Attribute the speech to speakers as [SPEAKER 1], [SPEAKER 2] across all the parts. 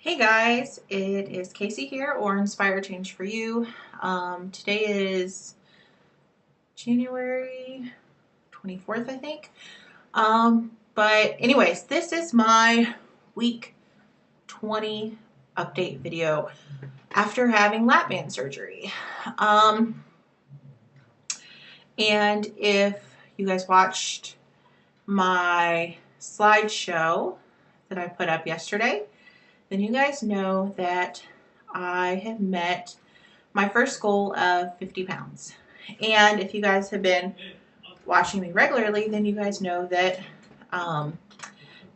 [SPEAKER 1] Hey guys, it is Casey here, or Inspire Change for You. Today is January 24th, I think. But anyways, this is my week 20 update video after having lap band surgery. And if you guys watched my slideshow that I put up yesterday, then you guys know that I have met my first goal of 50 pounds. And if you guys have been watching me regularly, then you guys know that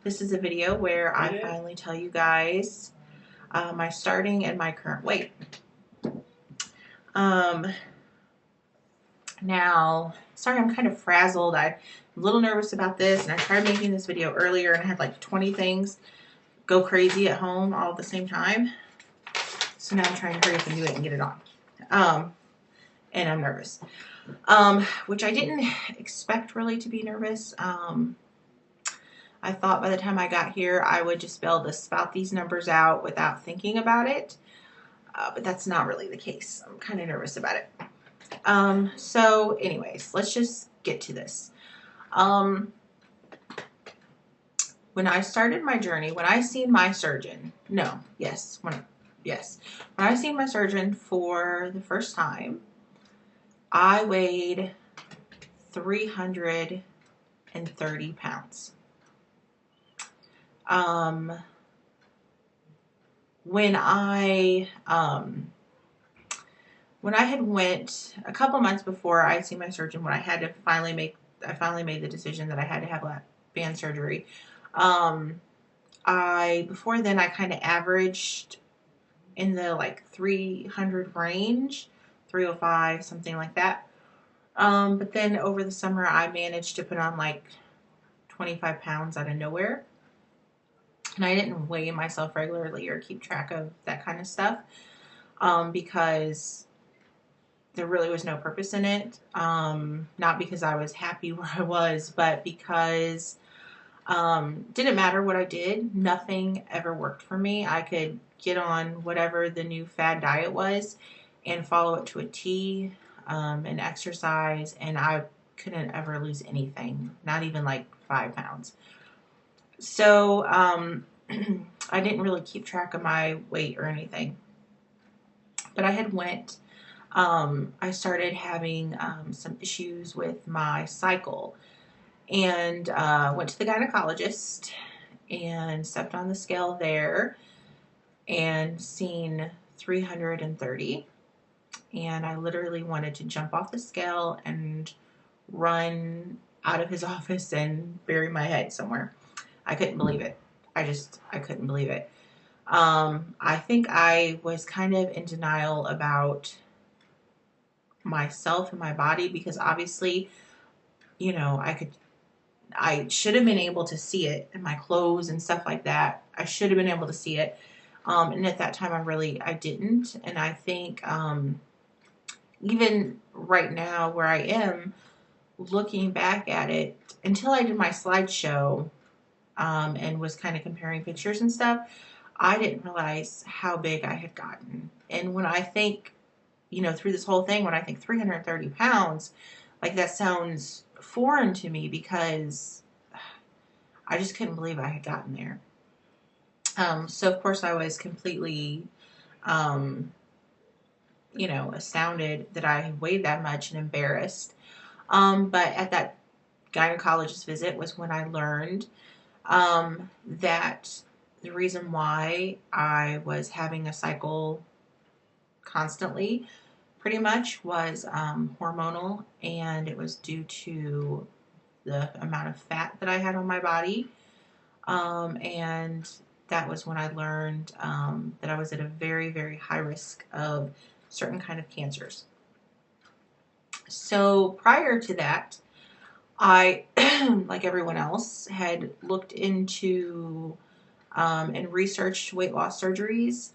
[SPEAKER 1] this is a video where I finally tell you guys my starting and my current weight. Now, sorry, I'm kind of frazzled. I'm a little nervous about this, and I tried making this video earlier, and I had like 20 things go crazy at home all at the same time. So now I'm trying to hurry up and do it and get it on. And I'm nervous, which I didn't expect really to be nervous. I thought by the time I got here, I would just be able to spout these numbers out without thinking about it. But that's not really the case. I'm kind of nervous about it. So anyways, let's just get to this. When I started my journey, when I seen my surgeon, when I seen my surgeon for the first time, I weighed 330 pounds. When I had went a couple months before I had seen my surgeon, when I had to finally made the decision that I had to have lap band surgery. Before then I kind of averaged in the like 300 range, 305, something like that. But then over the summer I managed to put on like 25 pounds out of nowhere. And I didn't weigh myself regularly or keep track of that kind of stuff because there really was no purpose in it. Not because I was happy where I was, but because didn't matter what I did. Nothing ever worked for me. I could get on whatever the new fad diet was and follow it to a T and exercise, and I couldn't ever lose anything, not even like 5 pounds. So I didn't really keep track of my weight or anything. But I had I started having some issues with my cycle, and went to the gynecologist and stepped on the scale there and seen 330. And I literally wanted to jump off the scale and run out of his office and bury my head somewhere. I couldn't believe it. I couldn't believe it. I think I was kind of in denial about myself and my body because obviously, you know, I should have been able to see it in my clothes and stuff like that. I should have been able to see it. And at that time I didn't. And I think, even right now where I am, looking back at it, until I did my slideshow, and was kind of comparing pictures and stuff, I didn't realize how big I had gotten. And when I think, through this whole thing, when I think 330 pounds, like that sounds foreign to me because I just couldn't believe I had gotten there. So of course I was completely, astounded that I weighed that much and embarrassed. But at that gynecologist visit was when I learned that the reason why I was having a cycle constantly pretty much was hormonal, and it was due to the amount of fat that I had on my body. And that was when I learned that I was at a very, very high risk of certain kind of cancers. So prior to that, I, like everyone else, had looked into and researched weight loss surgeries.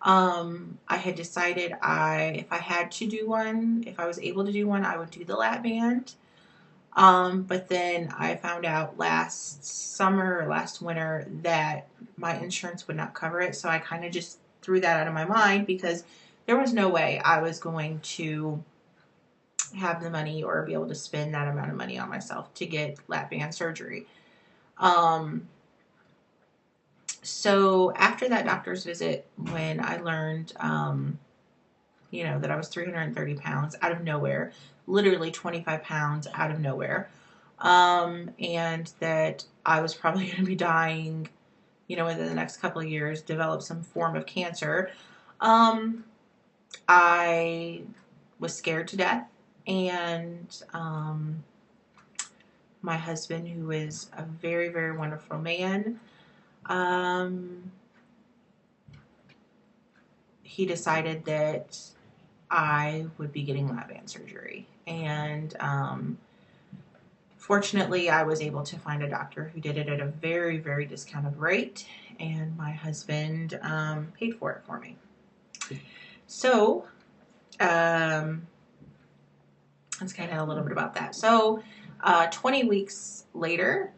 [SPEAKER 1] I had decided if I had to do one, if I was able to do one, I would do the lap band. But then I found out last summer or last winter that my insurance would not cover it. So I kind of just threw that out of my mind because there was no way I was going to have the money or be able to spend that amount of money on myself to get lap band surgery. Um, so after that doctor's visit, when I learned, that I was 330 pounds out of nowhere, literally 25 pounds out of nowhere, and that I was probably going to be dying, within the next couple of years, develop some form of cancer. Um, I was scared to death, and my husband, who is a very, very wonderful man, um, he decided that I would be getting lap band surgery. And fortunately, I was able to find a doctor who did it at a very, very discounted rate, and my husband paid for it for me. So that's kind of a little bit about that. So 20 weeks later,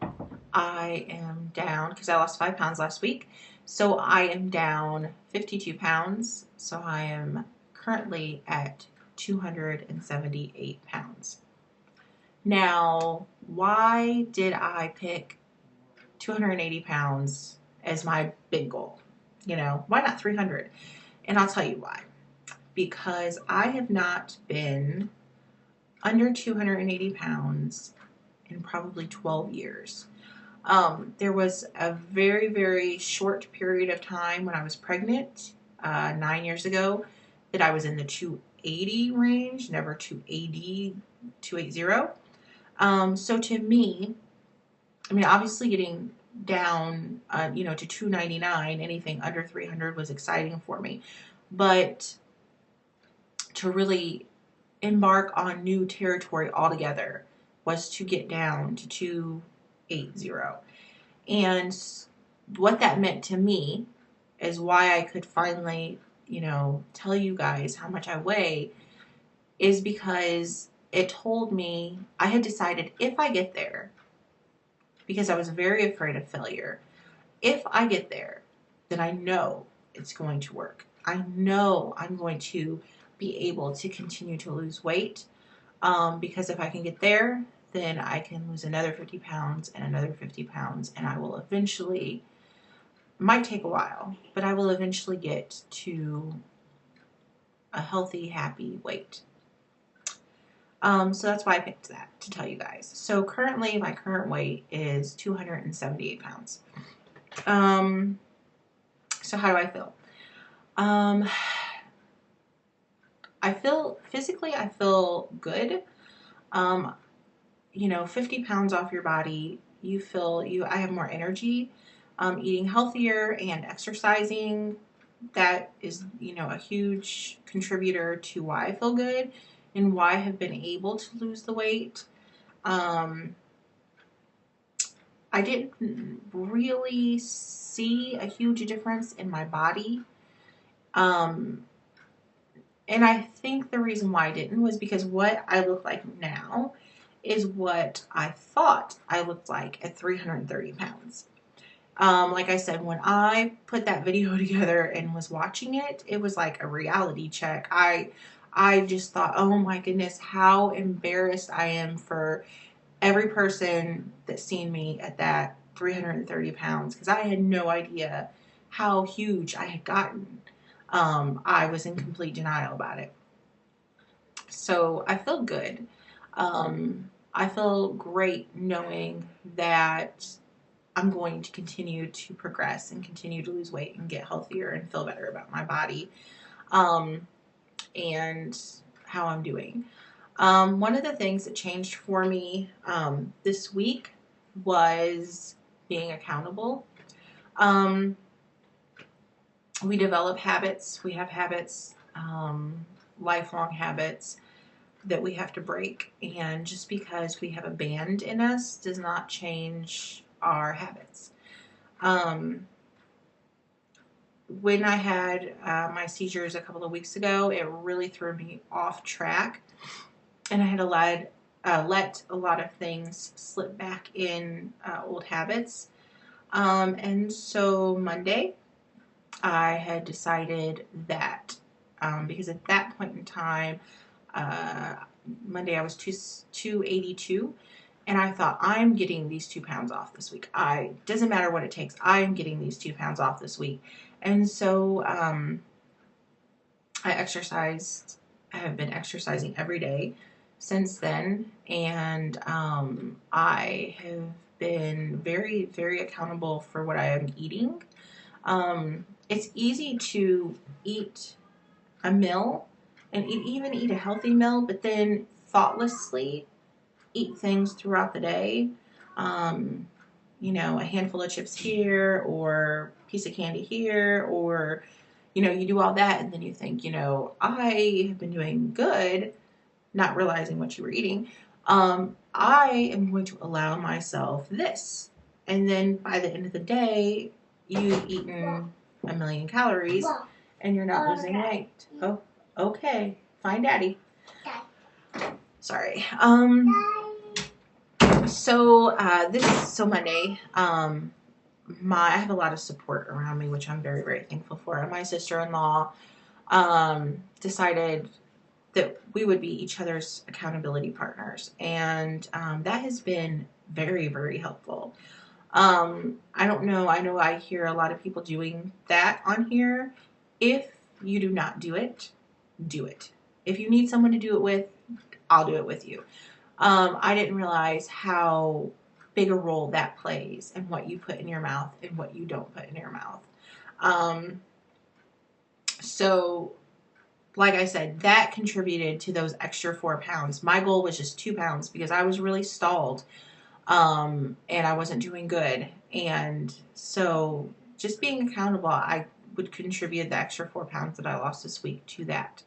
[SPEAKER 1] I am down because I lost 5 pounds last week. So I am down 52 pounds. So I am currently at 278 pounds. Now, why did I pick 280 pounds as my big goal? Why not 300? And I'll tell you why. Because I have not been under 280 pounds in probably 12 years. There was a very, very short period of time when I was pregnant 9 years ago that I was in the 280 range, never 280, 280. So to me, obviously getting down, to 299, anything under 300 was exciting for me. But to really embark on new territory altogether was to get down to 280. And what that meant to me is why I could finally, tell you guys how much I weigh, is because it told me I had decided if I get there, because I was very afraid of failure, if I get there, then I know it's going to work. I know I'm going to be able to continue to lose weight, because if I can get there, then I can lose another 50 pounds and another 50 pounds, and I will eventually, might take a while, but I will eventually get to a healthy, happy weight. So that's why I picked that to tell you guys. So currently, my current weight is 278 pounds. So how do I feel? Physically, I feel good. 50 pounds off your body, I have more energy. Eating healthier and exercising, that is, a huge contributor to why I feel good and why I have been able to lose the weight. I didn't really see a huge difference in my body. And I think the reason why I didn't was because what I look like now is what I thought I looked like at 330 pounds. Like I said, when I put that video together and was watching it, it was like a reality check. I just thought, oh my goodness, how embarrassed I am for every person that's seen me at that 330 pounds, because I had no idea how huge I had gotten. I was in complete denial about it. So I feel good. I feel great knowing that I'm going to continue to progress and continue to lose weight and get healthier and feel better about my body, and how I'm doing. One of the things that changed for me this week was being accountable. We develop habits. We have habits, lifelong habits that we have to break. And just because we have a band in us does not change our habits. When I had my seizures a couple of weeks ago, it really threw me off track. And I had let a lot of things slip back in old habits. And so Monday, I had decided that because at that point in time, uh, Monday I was 282, and I thought I'm getting these 2 pounds off this week. I doesn't matter what it takes. I am getting these 2 pounds off this week, and so I exercised. I have been exercising every day since then, and I have been very, very accountable for what I am eating. It's easy to eat a meal and even eat a healthy meal, but then thoughtlessly eat things throughout the day. Um, a handful of chips here or a piece of candy here, or, you do all that and then you think, I have been doing good, not realizing what you were eating. I am going to allow myself this. And then by the end of the day, you've eaten 1,000,000 calories and you're not losing weight. Oh, okay. Find daddy. Sorry. So Monday, I have a lot of support around me, which I'm very, very thankful for. And my sister-in-law decided that we would be each other's accountability partners, and that has been very, very helpful. I don't know. I know I hear a lot of people doing that on here. If you do not do it, do it. If you need someone to do it with, I'll do it with you. I didn't realize how big a role that plays in what you put in your mouth and what you don't put in your mouth. So, like I said, that contributed to those extra 4 pounds. My goal was just 2 pounds because I was really stalled, and I wasn't doing good. And so just being accountable, I would contribute the extra 4 pounds that I lost this week to that.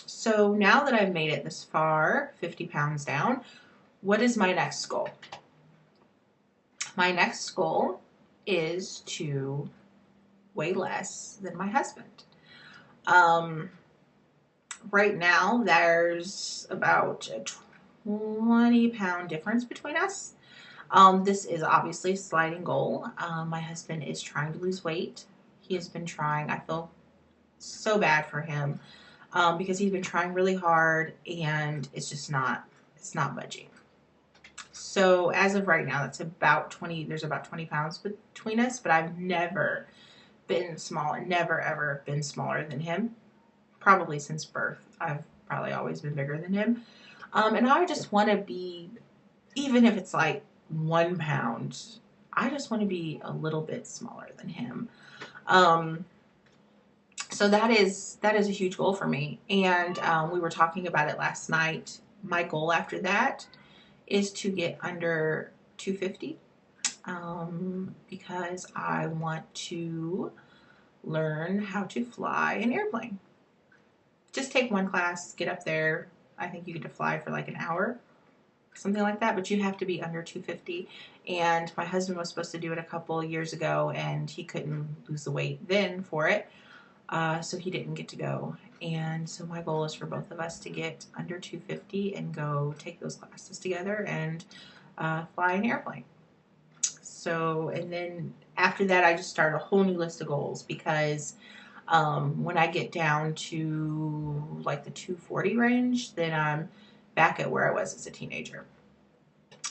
[SPEAKER 1] So now that I've made it this far, 50 pounds down, what is my next goal? My next goal is to weigh less than my husband. Right now, there's about a 20-pound difference between us. This is obviously a sliding goal. My husband is trying to lose weight. He has been trying. I feel so bad for him because he's been trying really hard and it's not budging. So as of right now, that's about 20. There's about 20 pounds between us, but I've never been small and never ever been smaller than him. Probably since birth, I've probably always been bigger than him. And I just want to be, even if it's like 1 pound, I just want to be a little bit smaller than him. So that is a huge goal for me. And we were talking about it last night. My goal after that is to get under 250 because I want to learn how to fly an airplane. Just take one class, get up there. I think you get to fly for like an hour, something like that, but you have to be under 250. And my husband was supposed to do it a couple of years ago, and he couldn't lose the weight then for it, so he didn't get to go. And so my goal is for both of us to get under 250 and go take those classes together and fly an airplane. So, and then after that, I just start a whole new list of goals because when I get down to like the 240 range, then I'm back at where I was as a teenager.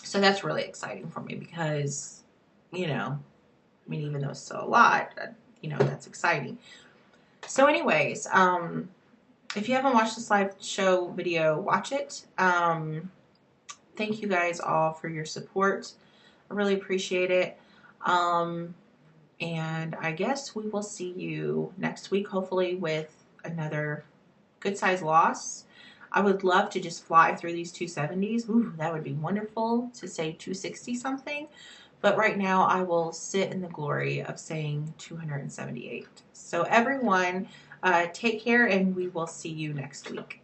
[SPEAKER 1] So that's really exciting for me because, even though it's still a lot, that's exciting. So anyways, if you haven't watched this live show video, watch it. Thank you guys all for your support. I really appreciate it. And I guess we will see you next week, hopefully with another good size loss. I would love to just fly through these 270s. Ooh, that would be wonderful to say 260 something. But right now I will sit in the glory of saying 278. So everyone, take care and we will see you next week.